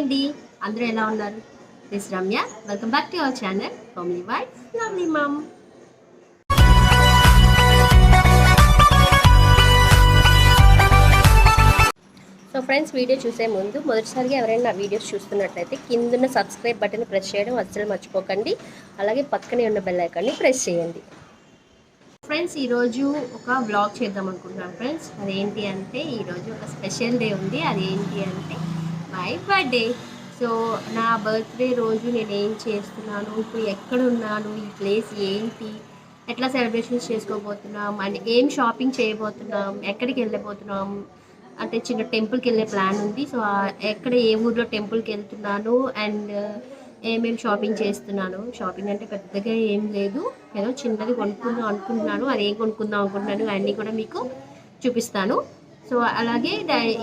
అండి, అందరూ ఎలా ఉన్నారు? This Ramya. Welcome back to our channel homely wife lovely mom. So friends, video చూసే ముందు మొదటిసారిగా ఎవరైనా నా వీడియోస్ చూస్తున్నట్లయితే కిందున్న సబ్స్క్రైబ్ బటన్ ప్రెస్ చేయడం అస్సలు మర్చిపోకండి. అలాగే పక్కనే ఉన్న బెల్ ఐకాన్ని ప్రెస్ చేయండి. ఫ్రెండ్స్, ఈరోజు ఒక వ్లాగ్ చేద్దాం అనుకుంటున్నాను ఫ్రెండ్స్. అదేంటి అంటే ఈరోజు ఒక స్పెషల్ డే ఉంది. అదేంటి అంటే మై బర్త్డే. సో నా బర్త్డే రోజు నేను ఏం చేస్తున్నాను, ఇప్పుడు ఎక్కడున్నాను, ఈ ప్లేస్ ఏంటి, ఎట్లా సెలబ్రేషన్స్ చేసుకోబోతున్నాం, అండ్ ఏం షాపింగ్ చేయబోతున్నాం, ఎక్కడికి వెళ్ళబోతున్నాం అంటే చిన్న టెంపుల్కి వెళ్ళే ప్లాన్ ఉంది. సో ఎక్కడ ఏ ఊర్లో టెంపుల్కి వెళ్తున్నాను అండ్ ఏమేమి షాపింగ్ చేస్తున్నాను. షాపింగ్ అంటే పెద్దగా ఏం లేదు, ఏదో చిన్నది కొనుక్కుందాం అనుకుంటున్నాను. అది ఏం కొనుక్కుందాం అనుకుంటున్నాను అన్నీ కూడా మీకు చూపిస్తాను. సో అలాగే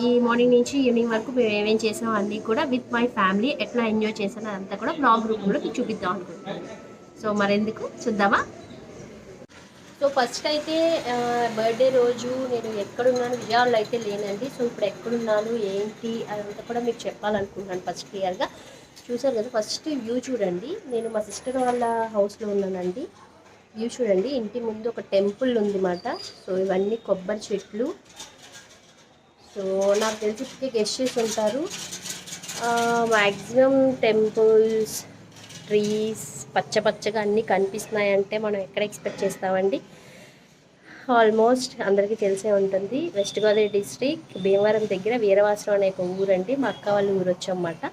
ఈ మార్నింగ్ నుంచి ఈవినింగ్ వరకు మేము ఏమేం చేసాం అన్నీ కూడా విత్ మై ఫ్యామిలీ ఎట్లా ఎంజాయ్ చేసాను అదంతా కూడా బ్లాగ్ రూపంలో మీకు చూపిద్దాం అనుకుంటున్నాను. సో మరెందుకు చూద్దామా. సో ఫస్ట్ అయితే బర్త్డే రోజు నేను ఎక్కడున్నాను, విజయవాడలో అయితే లేనండి. సో ఇప్పుడు ఎక్కడున్నాను ఏంటి అదంతా కూడా మీకు చెప్పాలనుకుంటున్నాను ఫస్ట్ క్లియర్గా. చూసారు కదా, ఫస్ట్ వ్యూ చూడండి. నేను మా సిస్టర్ వాళ్ళ హౌస్లో ఉన్నానండి. వ్యూ చూడండి, ఇంటి ముందు ఒక టెంపుల్ ఉందన్నమాట. సో ఇవన్నీ కొబ్బరి చెట్లు. సో నాకు తెలిసి ఇప్పటికే గెస్ట్ చేసి ఉంటారు. మ్యాక్సిమం టెంపుల్స్, ట్రీస్ పచ్చగా అన్నీ కనిపిస్తున్నాయంటే మనం ఎక్కడ ఎక్స్పెక్ట్ చేస్తామండి. ఆల్మోస్ట్ అందరికీ తెలిసే ఉంటుంది. వెస్ట్ గోదావరి డిస్ట్రిక్ట్ భీమవరం దగ్గర వీరవాసరం అనే ఒక ఊరండి. మా అక్క వాళ్ళ ఊరు వచ్చామన్నమాట.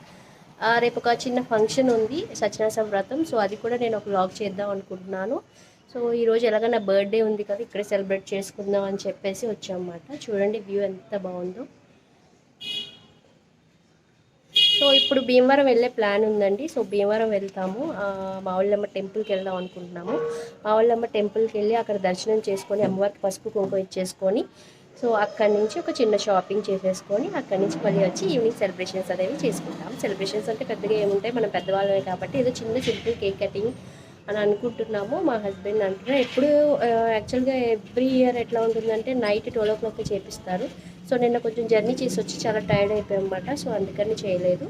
రేపు ఒక చిన్న ఫంక్షన్ ఉంది, సత్యనారాయణ వ్రతం. సో అది కూడా నేను ఒక వ్లాగ్ చేద్దాం అనుకుంటున్నాను. సో ఈరోజు ఎలాగ నా బర్త్డే ఉంది కదా, ఇక్కడే సెలబ్రేట్ చేసుకుందాం అని చెప్పేసి వచ్చామన్నమాట. చూడండి వ్యూ ఎంత బాగుందో. సో ఇప్పుడు భీమవరం వెళ్ళే ప్లాన్ ఉందండి. సో భీమవరం వెళ్తాము, మావుళ్ళమ్మ టెంపుల్కి వెళ్దాం అనుకుంటున్నాము. మావుళ్ళమ్మ టెంపుల్కి వెళ్ళి అక్కడ దర్శనం చేసుకొని అమ్మవారికి పసుపు కుంకుమ ఇచ్చేసుకొని సో అక్కడి నుంచి ఒక చిన్న షాపింగ్ చేసేసుకొని అక్కడి నుంచి మళ్ళీ వచ్చి ఈవినింగ్ సెలబ్రేషన్స్ అనేవి చేసుకుంటాం. సెలబ్రేషన్స్ అంటే పెద్దగా ఏముంటాయి, మనం పెద్దవాళ్ళమే కాబట్టి ఏదో చిన్న సింపుల్ కేక్ కటింగ్ అని అనుకుంటున్నాము. మా హస్బెండ్ అంటున్నారు ఎప్పుడు యాక్చువల్గా ఎవ్రీ ఇయర్ ఎట్లా ఉంటుందంటే నైట్ 12 o'clock చేపిస్తారు. సో నిన్న కొంచెం జర్నీ చేసి వచ్చి చాలా టైర్డ్ అయిపోయాం అన్నమాట. సో అందుకని చేయలేదు.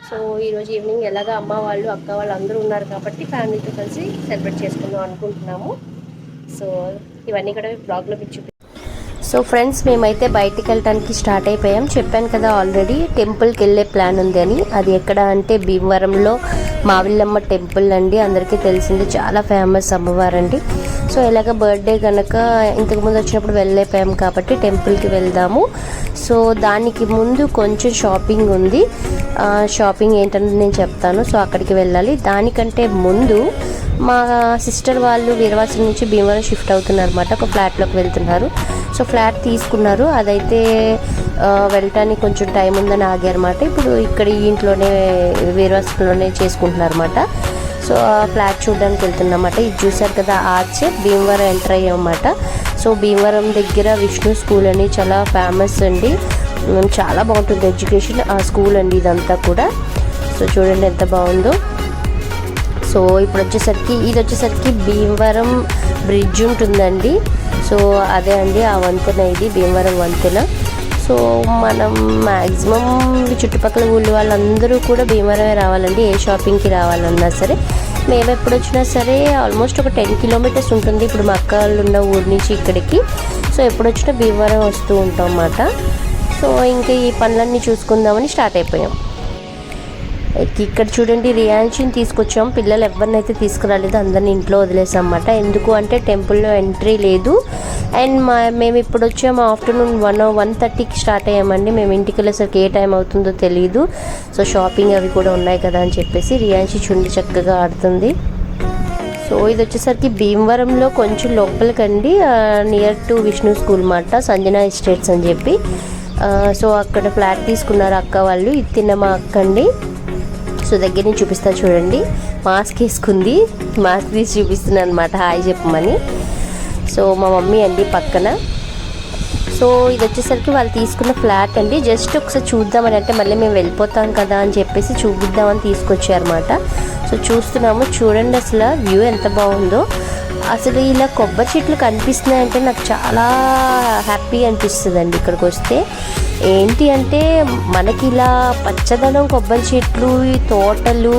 సో ఈరోజు ఈవినింగ్ ఎలాగ అమ్మ వాళ్ళు అక్క వాళ్ళు అందరూ ఉన్నారు కాబట్టి ఫ్యామిలీతో కలిసి సెలబ్రేట్ చేసుకుందాం అనుకుంటున్నాము. సో ఇవన్నీ కూడా బ్లాగ్లో మీకు చూపి. సో ఫ్రెండ్స్, మేమైతే బయటికి వెళ్ళడానికి స్టార్ట్ అయిపోయాం. చెప్పాను కదా ఆల్రెడీ టెంపుల్కి వెళ్ళే ప్లాన్ ఉంది అని. అది ఎక్కడ అంటే భీమవరంలో మావిళ్ళమ్మ టెంపుల్ అండి. అందరికీ తెలిసింది, చాలా ఫేమస్ అమ్మవారండి. సో ఇలాగ బర్త్డే కనుక ఇంతకుముందు వచ్చినప్పుడు వెళ్ళైపోయాం కాబట్టి టెంపుల్కి వెళ్దాము. సో దానికి ముందు కొంచెం షాపింగ్ ఉంది. షాపింగ్ ఏంటంటే నేను చెప్తాను. సో అక్కడికి వెళ్ళాలి. దానికంటే ముందు మా సిస్టర్ వాళ్ళు వీరవాసం నుంచి భీమవరం షిఫ్ట్ అవుతున్నారు అన్నమాట. ఒక ఫ్లాట్లోకి వెళ్తున్నారు. సో ఫ్లాట్ తీసుకున్నారు, అదైతే వెళ్ళటానికి కొంచెం టైం ఉందని ఆగారన్నమాట. ఇప్పుడు ఇక్కడ ఈ ఇంట్లోనే వీరవాసంలోనే చేసుకుంటున్నారు అన్నమాట. సో ఆ ఫ్లాట్ చూడడానికి వెళ్తున్నమాట. ఇది చూసారు కదా ఆర్చ్, భీమవరం ఎంటర్ అయ్యామన్నమాట. సో భీమవరం దగ్గర విష్ణు స్కూల్ అని చాలా ఫేమస్ అండి. చాలా బాగుంటుంది ఎడ్యుకేషన్ ఆ స్కూల్ అండి ఇదంతా కూడా. సో చూడండి ఎంత బాగుందో. సో ఇప్పుడు ఇది వచ్చేసరికి భీమవరం బ్రిడ్జ్ ఉంటుందండి. సో అదే అండి ఆ వంతెన, ఇది భీమవరం వంతెన. సో మనం మ్యాక్సిమం చుట్టుపక్కల ఊళ్ళో వాళ్ళందరూ కూడా భీమవరమే రావాలండి, ఏ షాపింగ్కి రావాలన్నా సరే. మేము ఎప్పుడు వచ్చినా సరే ఆల్మోస్ట్ ఒక 10 kilometers ఉంటుంది ఇప్పుడు మా అక్క వాళ్ళు ఉన్న ఊరి నుంచి ఇక్కడికి. సో ఎప్పుడు వచ్చినా భీమవరం వస్తూ ఉంటాం అన్నమాట. సో ఇంకా ఈ పనులన్నీ చూసుకుందామని స్టార్ట్ అయిపోయాం. ఇక్కడ చూడండి రియాన్షిని తీసుకొచ్చాం. పిల్లలు ఎవరినైతే తీసుకురాలేదు, అందరిని ఇంట్లో వదిలేసాం అన్నమాట. ఎందుకు అంటే టెంపుల్లో ఎంట్రీ లేదు. అండ్ మేము ఇప్పుడు వచ్చాము ఆఫ్టర్నూన్ 1:30కి స్టార్ట్ అయ్యామండి. మేము ఇంటికి వెళ్ళేసరికి ఏ టైం అవుతుందో తెలియదు. సో షాపింగ్ అవి కూడా ఉన్నాయి కదా అని చెప్పేసి రియాన్షి చుండి చక్కగా ఆడుతుంది. సో ఇది వచ్చేసరికి భీమవరంలో కొంచెం లోపలికండి, నియర్ టు విష్ణు స్కూల్ అన్నమాట, సంజనా ఎస్టేట్స్ అని చెప్పి. సో అక్కడ ఫ్లాట్ తీసుకున్నారు అక్క వాళ్ళు. ఇది తిన్న మా అక్క అండి. సో దగ్గర నుంచి చూపిస్తా చూడండి, మాస్క్ వేసుకుంది, మాస్క్ తీసి చూపిస్తున్నాను అనమాట హాయ్ చెప్పమని. సో మా మమ్మీ అండి పక్కన. సో ఇది వచ్చేసరికి వాళ్ళు తీసుకున్న ఫ్లాట్ అండి. జస్ట్ ఒకసారి చూద్దామని, అంటే మళ్ళీ మేము వెళ్ళిపోతాం కదా అని చెప్పేసి చూపిద్దామని తీసుకొచ్చారన్నమాట. సో చూస్తున్నాము, చూడండి అసలు వ్యూ ఎంత బాగుందో. అసలు ఇలా కొబ్బరి చెట్లు కనిపిస్తున్నాయంటే నాకు చాలా హ్యాపీగా అనిపిస్తుందండి ఇక్కడికి వస్తే. ఏంటి అంటే మనకి ఇలా పచ్చదనం, కొబ్బరి చెట్లు, ఈ తోటలు,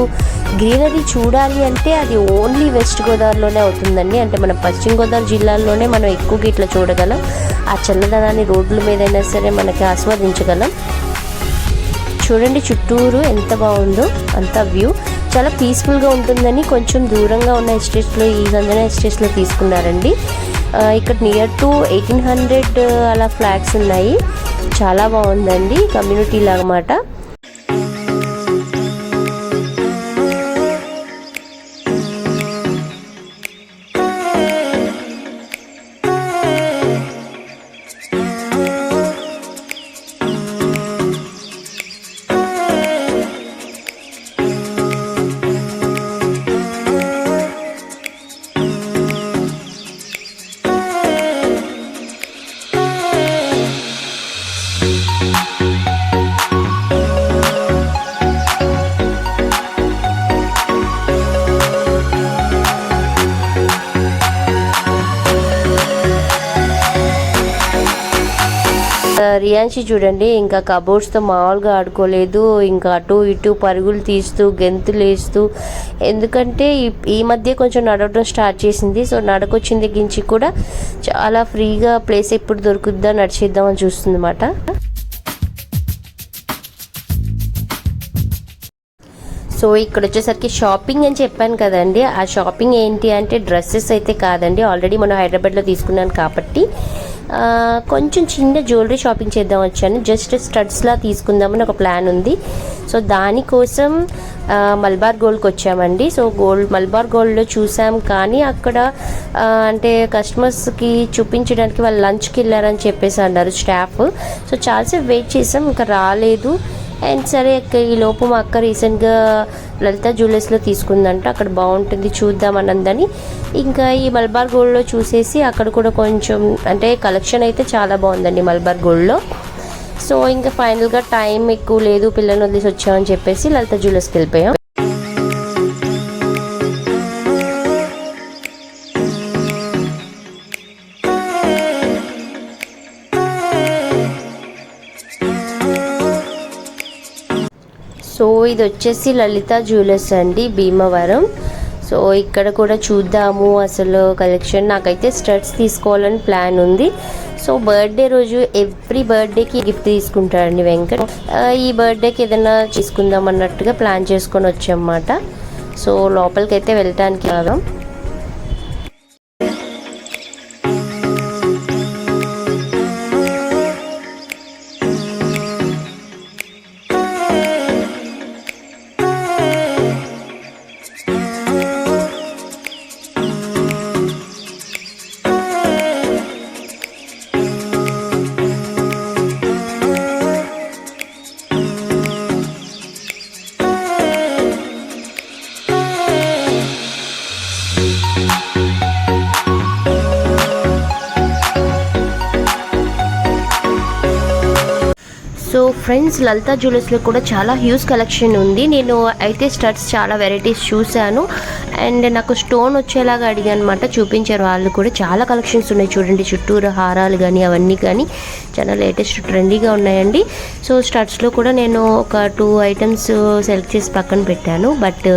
గ్రీనరీ చూడాలి అంటే అది ఓన్లీ వెస్ట్ గోదావరిలోనే అవుతుందండి. అంటే మన పశ్చిమ గోదావరి జిల్లాల్లోనే మనం ఎక్కువగా ఇట్లా చూడగలం. ఆ చల్లదనాన్ని రోడ్ల మీదైనా సరే మనకి ఆస్వాదించగలం. చూడండి చుట్టూరు ఎంత బాగుందో, అంత వ్యూ చాలా పీస్ఫుల్గా ఉంటుందని కొంచెం దూరంగా ఉన్న ఎస్టేట్స్లో, ఈ సంజన ఎస్టేట్స్లో తీసుకున్నారండి. ఇక్కడ నియర్ టు 1800 అలా ఫ్లాట్స్ ఉన్నాయి. చాలా బాగుందండి, కమ్యూనిటీ లాగమాట. రియాన్షి చూడండి ఇంకా కబోర్డ్స్తో మామూలుగా ఆడుకోలేదు. ఇంకా అటు ఇటు పరుగులు తీస్తూ గెంతులు వేస్తూ, ఎందుకంటే ఈ మధ్య కొంచెం నడవడం స్టార్ట్ చేసింది. సో నడకొచ్చిన దగ్గర నుంచి కూడా చాలా ఫ్రీగా ప్లేస్ ఎప్పుడు దొరుకుద్దా నడిచేద్దామని చూస్తుంది అన్నమాట. సో ఇక్కడ వచ్చేసరికి షాపింగ్ అని చెప్పాను కదండి. ఆ షాపింగ్ ఏంటి అంటే డ్రెస్సెస్ అయితే కాదండి, ఆల్రెడీ మనం హైదరాబాద్లో తీసుకున్నాను కాబట్టి కొంచెం చిన్న జ్యువెలరీ షాపింగ్ చేద్దాం వచ్చాను. జస్ట్ స్టడ్స్లా తీసుకుందామని ఒక ప్లాన్ ఉంది. సో దానికోసం మల్బార్ గోల్డ్కి వచ్చామండి. సో మల్బార్ గోల్డ్లో చూసాం, కానీ అక్కడ అంటే కస్టమర్స్కి చూపించడానికి వాళ్ళు లంచ్కి వెళ్ళారని చెప్పేసి అన్నారు స్టాఫ్. సో చాలాసేపు వెయిట్ చేసాం, ఇంకా రాలేదు. అండ్ సరే ఈ లోపు మా అక్క రీసెంట్గా లలిత జ్యువెలర్స్లో తీసుకుందంట, అక్కడ బాగుంటుంది చూద్దామన్నదని ఇంకా ఈ మల్బార్ గోల్డ్లో చూసేసి అక్కడ కూడా కొంచెం అంటే కలెక్షన్ అయితే చాలా బాగుందండి మల్బార్ గోల్డ్లో. సో ఇంకా ఫైనల్గా టైం ఎక్కువ లేదు, పిల్లల్ని వదిలేసి వచ్చామని చెప్పేసి లలిత జ్యువెలర్స్కి వెళ్ళిపోయాం. సో ఇది వచ్చేసి లలిత జ్యువెలర్స్ అండి, భీమవరం. సో ఇక్కడ కూడా చూద్దాము అసలు కలెక్షన్. నాకైతే స్టడ్స్ తీసుకోవాలని ప్లాన్ ఉంది. సో బర్త్డే రోజు ఎవ్రీ బర్త్డేకి గిఫ్ట్ తీసుకుంటాడండి వెంకట్. ఈ బర్త్డేకి ఏదైనా తీసుకుందాం అన్నట్టుగా ప్లాన్ చేసుకొని వచ్చామన్నమాట. సో లోపలికి అయితే వెళ్ళటానికి రాదాం. సో ఫ్రెండ్స్ లలిత జ్యువెలర్స్లో కూడా చాలా హ్యూజ్ కలెక్షన్ ఉంది. నేను అయితే స్టడ్స్ చాలా వెరైటీస్ చూశాను అండ్ నాకు స్టోన్ వచ్చేలాగా అడిగాను అనమాట. చూపించారు వాళ్ళు కూడా. చాలా కలెక్షన్స్ ఉన్నాయి చూడండి, చుట్టూరు హారాలు కానీ అవన్నీ కానీ చాలా లేటెస్ట్ ట్రెండీగా ఉన్నాయండి. సో స్టడ్స్లో కూడా నేను ఒక 2 ఐటమ్స్ సెలెక్ట్ చేసి పక్కన పెట్టాను. బట్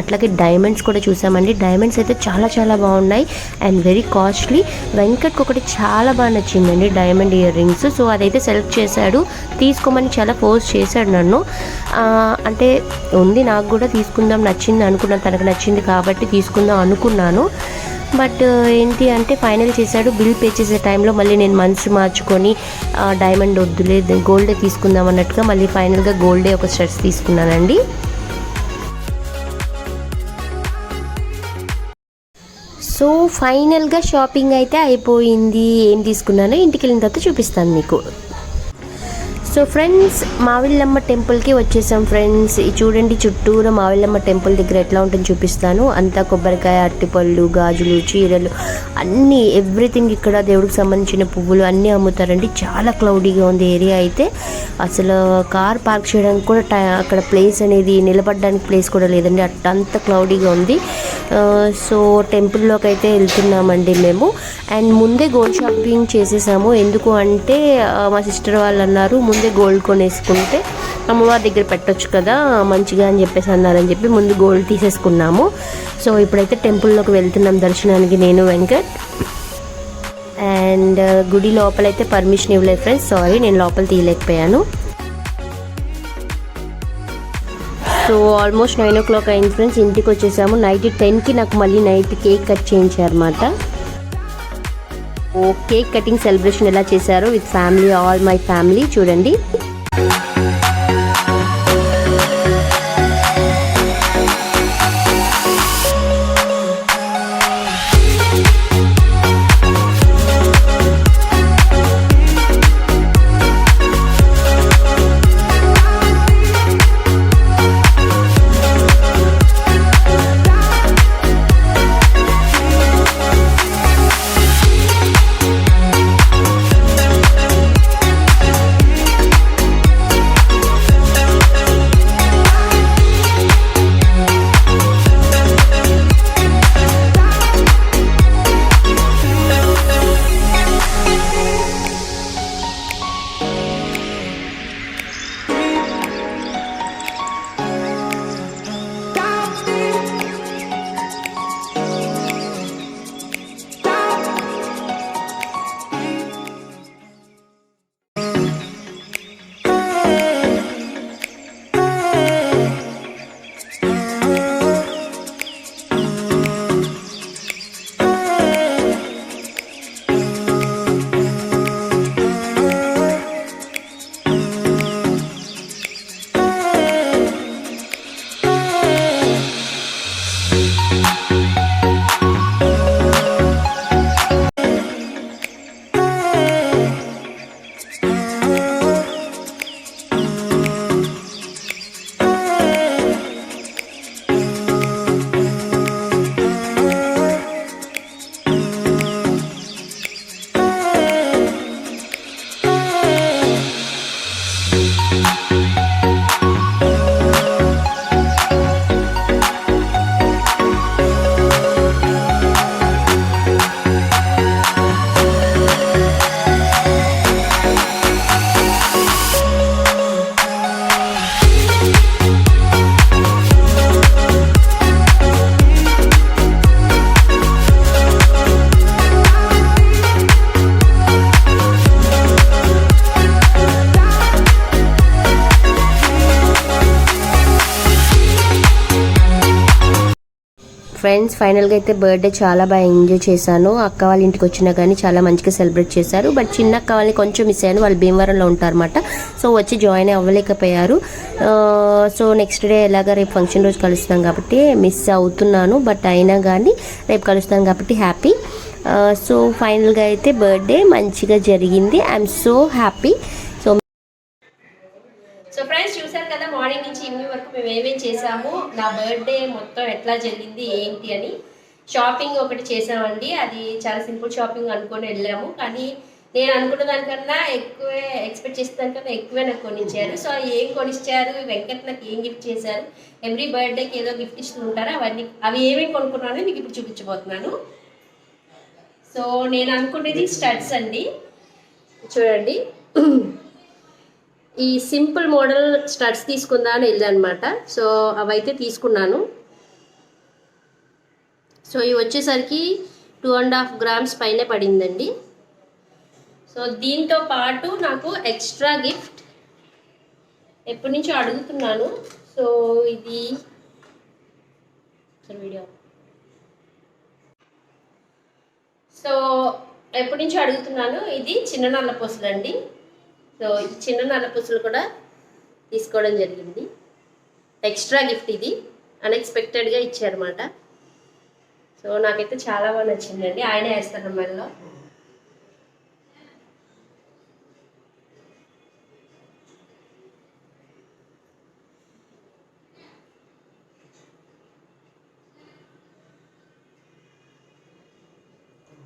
అట్లాగే డైమండ్స్ కూడా చూసామండి. డైమండ్స్ అయితే చాలా చాలా బాగున్నాయి అండ్ వెరీ కాస్ట్లీ. వెంకట్కి ఒకటి చాలా బాగా నచ్చిందండి, డైమండ్ ఇయర్ రింగ్స్. సో అదైతే సెలెక్ట్ చేశాడు, తీసుకోమని చాలా ఫోర్స్ చేశాడు నన్ను. అంటే ఉంది నాకు కూడా, తీసుకుందాం నచ్చింది అనుకున్నాను, తనకు నచ్చింది కాబట్టి తీసుకుందాం అనుకున్నాను. బట్ ఏంటి అంటే ఫైనల్ చేశాడు. బిల్ పే చేసే టైంలో మళ్ళీ నేను మనసు మార్చుకొని డైమండ్ వద్దులే గోల్డే తీసుకుందాం అన్నట్టుగా మళ్ళీ ఫైనల్గా గోల్డే ఒక స్టడ్స్ తీసుకున్నానండి. సో ఫైనల్గా షాపింగ్ అయితే అయిపోయింది. ఏం తీసుకున్నానో ఇంటికి వెళ్ళిన తర్వాత చూపిస్తాను మీకు. సో ఫ్రెండ్స్ మావిళ్ళమ్మ టెంపుల్కి వచ్చేసాం ఫ్రెండ్స్. చూడండి చుట్టూరు మావిళ్ళమ్మ టెంపుల్ దగ్గర ఎట్లా ఉంటుందో చూపిస్తాను. అంతా కొబ్బరికాయ, అరటిపళ్ళు, గాజులు, చీరలు అన్నీ ఎవ్రీథింగ్ ఇక్కడ దేవుడికి సంబంధించిన పువ్వులు అన్నీ అమ్ముతారండి. చాలా క్లౌడీగా ఉంది ఏరియా అయితే. అసలు కార్ పార్క్ చేయడానికి కూడా అక్కడ ప్లేస్ అనేది, నిలబడడానికి ప్లేస్ కూడా లేదండి, అంత క్లౌడీగా ఉంది. సో టెంపుల్లోకి అయితే వెళ్తున్నామండి మేము. అండ్ ముందే గోల్డ్ షాపింగ్ చేసేసాము. ఎందుకు అంటే మా సిస్టర్ వాళ్ళు అన్నారు ముందే గోల్డ్ కొనేసుకుంటే అమ్మవారి దగ్గర పెట్టొచ్చు కదా మంచిగా అని చెప్పేసి అన్నారని చెప్పి ముందు గోల్డ్ తీసేసుకున్నాము. సో ఇప్పుడైతే టెంపుల్లోకి వెళ్తున్నాం దర్శనానికి, నేను వెంకట్. అండ్ గుడి లోపలైతే పర్మిషన్ ఇవ్వలేదు ఫ్రెండ్స్, సారీ నేను లోపల తీయలేకపోయాను. సో ఆల్మోస్ట్ 9 o'clock అయింది ఫ్రెండ్స్, ఇంటికి వచ్చేసాము. నైట్ 10కి నాకు మళ్ళీ నైట్ కేక్ కట్ చేయించారన్నమాట. ఓ కేక్ కటింగ్ సెలబ్రేషన్ ఎలా చేశారో with family, all my family చూడండి. ఫ్రెండ్స్ ఫైనల్గా అయితే బర్త్డే చాలా బాగా ఎంజాయ్ చేశాను. అక్క వాళ్ళ ఇంటికి వచ్చినా కానీ చాలా మంచిగా సెలబ్రేట్ చేశారు. బట్ చిన్న అక్క వాళ్ళని కొంచెం మిస్ అయ్యాను, వాళ్ళు భీమవరంలో ఉంటారన్నమాట. సో వచ్చి జాయిన్ అవ్వలేకపోయారు. సో నెక్స్ట్ డే ఎలాగ రేపు ఫంక్షన్ రోజు కలుస్తాం కాబట్టి మిస్ అవుతున్నాను. బట్ అయినా కానీ రేపు కలుస్తాం కాబట్టి హ్యాపీ. సో ఫైనల్గా అయితే బర్త్డే మంచిగా జరిగింది. I'm so happy. So friends చూసారు కదా మార్నింగ్ నుంచి ఈవినింగ్ వరకు మేము ఏమేమి చేసాము, నా బర్త్డే మొత్తం ఎట్లా జరిగింది ఏంటి అని. షాపింగ్ ఒకటి చేసామండి, అది చాలా సింపుల్ షాపింగ్ అనుకొని వెళ్ళాము. కానీ నేను అనుకున్న దానికన్నా ఎక్కువే ఎక్స్పెక్ట్ చేసిన దానికన్నా ఎక్కువే నాకు కొనిచ్చారు. సో ఏం కొనిచ్చారు, వెంకట్ నాకు ఏం గిఫ్ట్ చేశారు, ఎవ్రీ బర్త్డేకి ఏదో గిఫ్ట్ ఇస్తూ ఉంటారు, అవి ఏమేమి కొనుక్కున్నానో మీకు ఇప్పుడు చూపించబోతున్నాను. సో నేను అనుకునేది స్టడ్స్ అండి, చూడండి. ఈ సింపుల్ మోడల్ స్టడ్స్ తీసుకుందా అని వెళ్ళానమాట. సో అవైతే తీసుకున్నాను. సో ఇవి వచ్చేసరికి 2.5 grams పైనే పడిందండి. సో దీంతో పాటు నాకు ఎక్స్ట్రా గిఫ్ట్ ఎప్పటి నుంచో అడుగుతున్నాను. సో ఇది వీడియో ఎప్పటి నుంచో అడుగుతున్నాను. ఇది చిన్న నల్లపూసలు అండి. సో ఈ చిన్న నల్లపూసలు కూడా తీసుకోవడం జరిగింది. ఎక్స్ట్రా గిఫ్ట్ ఇది, అన్ఎక్స్పెక్టెడ్గా ఇచ్చారన్నమాట. సో నాకైతే చాలా బాగా నచ్చిందండి. ఆయనే వేస్తారు మెడలో.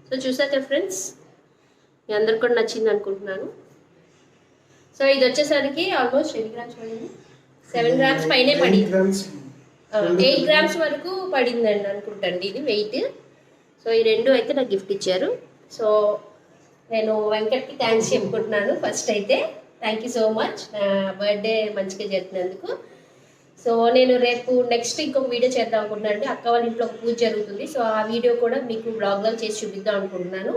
సో చూసాక ఫ్రెండ్స్ మీ అందరికి కూడా నచ్చింది అనుకుంటున్నాను. సో ఇది వచ్చేసరికి ఆల్మోస్ట్ 7 grams పడింది, 7 grams పైనే పడింది. 8 గ్రామ్స్ వరకు పడిందండి అనుకుంటండి ఇది వెయిట్. సో ఈ 2 అయితే నాకు గిఫ్ట్ ఇచ్చారు. సో నేను వెంకట్కి థ్యాంక్స్ చెప్పుకుంటున్నాను. ఫస్ట్ అయితే thank you so much birthday మంచిగా జరుపుతున్నందుకు. సో నేను రేపు నెక్స్ట్ ఇంకొక వీడియో చేద్దాం అనుకుంటున్నాను. అక్క వాళ్ళ ఇంట్లో ఒక పూజ జరుగుతుంది. సో ఆ వీడియో కూడా మీకు బ్లాగ్లో చేసి చూపిద్దాం అనుకుంటున్నాను.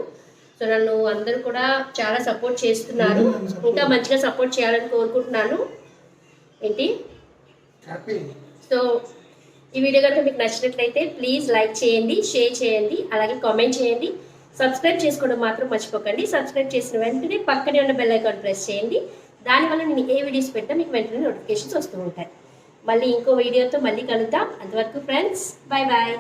సో నన్ను అందరూ కూడా చాలా సపోర్ట్ చేస్తున్నారు. ఇంకా మంచిగా సపోర్ట్ చేయాలని కోరుకుంటున్నాను. ఏంటి సో ఈ వీడియో కనుక మీకు నచ్చినట్లయితే ప్లీజ్ లైక్ చేయండి, షేర్ చేయండి, అలాగే కామెంట్ చేయండి. సబ్స్క్రైబ్ చేసుకోవడం మాత్రం మర్చిపోకండి. సబ్స్క్రైబ్ చేసిన వెంటనే పక్కనే ఉన్న బెల్ ఐకాన్ ప్రెస్ చేయండి. దానివల్ల నేను ఏ వీడియోస్ పెట్టినా మీకు వెంటనే నోటిఫికేషన్స్ వస్తూ ఉంటాయి. మళ్ళీ ఇంకో వీడియోతో మళ్ళీ కలుద్దాం. అంతవరకు ఫ్రెండ్స్, బాయ్ బాయ్.